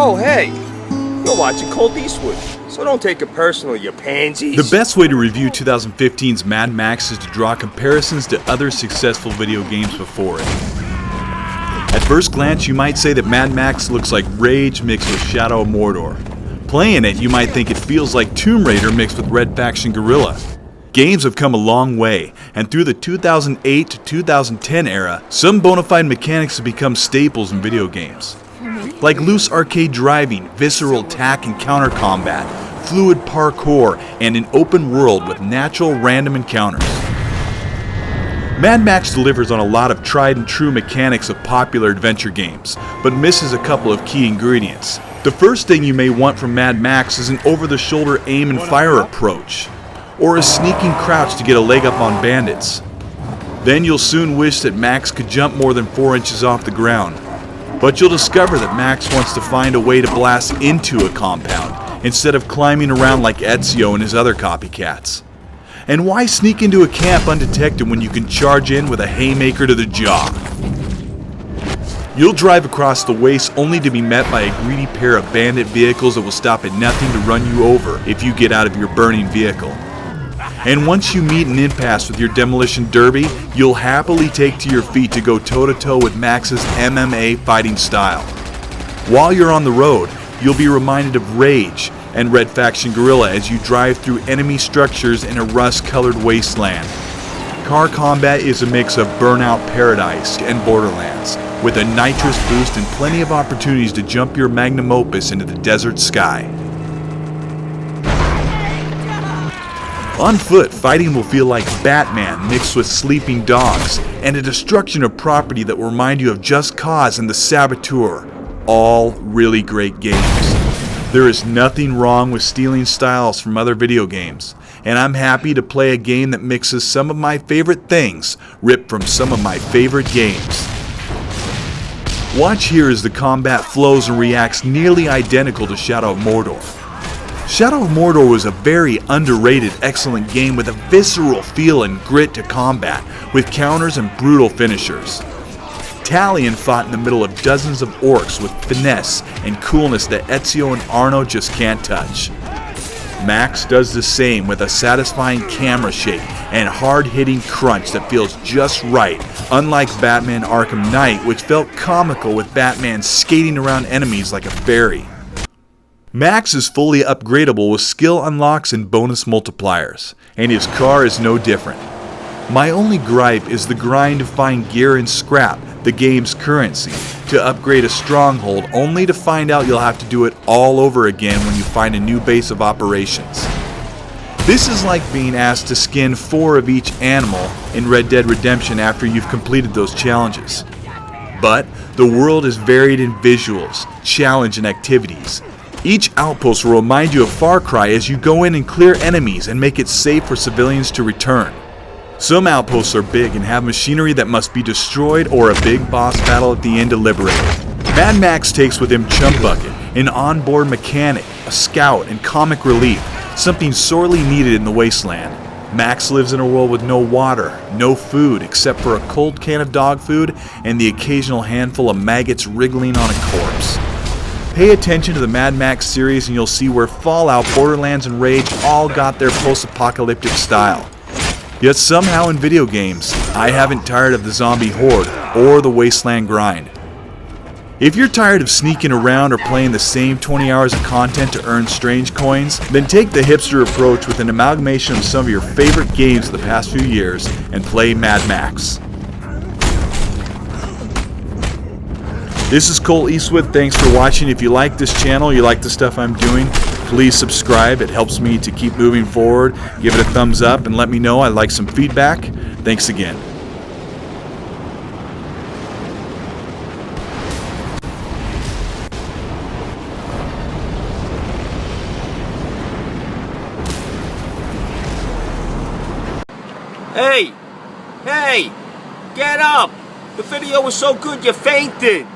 Oh, hey, you're watching Colteastwood, so don't take it personal, you pansies. The best way to review 2015's Mad Max is to draw comparisons to other successful video games before it. At first glance, you might say that Mad Max looks like Rage mixed with Shadow of Mordor. Playing it, you might think it feels like Tomb Raider mixed with Red Faction Guerilla. Games have come a long way, and through the 2008 to 2010 era, some bona fide mechanics have become staples in video games. Like loose arcade driving, visceral attack and counter combat, fluid parkour, and an open world with natural random encounters. Mad Max delivers on a lot of tried and true mechanics of popular adventure games, but misses a couple of key ingredients. The first thing you may want from Mad Max is an over-the-shoulder aim and fire approach, or a sneaking crouch to get a leg up on bandits. Then you'll soon wish that Max could jump more than 4 inches off the ground. But you'll discover that Max wants to find a way to blast into a compound, instead of climbing around like Ezio and his other copycats. And why sneak into a camp undetected when you can charge in with a haymaker to the jaw? You'll drive across the waste only to be met by a greedy pair of bandit vehicles that will stop at nothing to run you over if you get out of your burning vehicle. And once you meet an impasse with your demolition derby, you'll happily take to your feet to go toe-to-toe with Max's MMA fighting style. While you're on the road, you'll be reminded of Rage and Red Faction Guerilla as you drive through enemy structures in a rust-colored wasteland. Car combat is a mix of Burnout Paradise and Borderlands, with a nitrous boost and plenty of opportunities to jump your magnum opus into the desert sky. On foot, fighting will feel like Batman mixed with sleeping dogs, and a destruction of property that will remind you of Just Cause and The Saboteur. All really great games. There is nothing wrong with stealing styles from other video games, and I'm happy to play a game that mixes some of my favorite things, ripped from some of my favorite games. Watch here as the combat flows and reacts nearly identical to Shadow of Mordor. Shadow of Mordor was a very underrated, excellent game with a visceral feel and grit to combat, with counters and brutal finishers. Talion fought in the middle of dozens of orcs with finesse and coolness that Ezio and Arno just can't touch. Max does the same with a satisfying camera shake and hard-hitting crunch that feels just right, unlike Batman Arkham Knight, which felt comical with Batman skating around enemies like a fairy. Max is fully upgradable with skill unlocks and bonus multipliers, and his car is no different. My only gripe is the grind to find gear and scrap, the game's currency, to upgrade a stronghold, only to find out you'll have to do it all over again when you find a new base of operations. This is like being asked to skin 4 of each animal in Red Dead Redemption after you've completed those challenges. But the world is varied in visuals, challenge, and activities. Each outpost will remind you of Far Cry as you go in and clear enemies and make it safe for civilians to return. Some outposts are big and have machinery that must be destroyed or a big boss battle at the end to liberate it. Mad Max takes with him Chump Bucket, an onboard mechanic, a scout, and comic relief, something sorely needed in the wasteland. Max lives in a world with no water, no food except for a cold can of dog food and the occasional handful of maggots wriggling on a corpse. Pay attention to the Mad Max series and you'll see where Fallout, Borderlands, and Rage all got their post-apocalyptic style. Yet somehow in video games, I haven't tired of the zombie horde or the wasteland grind. If you're tired of sneaking around or playing the same 20 hours of content to earn strange coins, then take the hipster approach with an amalgamation of some of your favorite games of the past few years and play Mad Max. This is Colteastwood. Thanks for watching. If you like this channel, you like the stuff I'm doing, please subscribe. It helps me to keep moving forward. Give it a thumbs up and let me know. I'd like some feedback. Thanks again. Hey! Hey! Get up! The video was so good you fainted!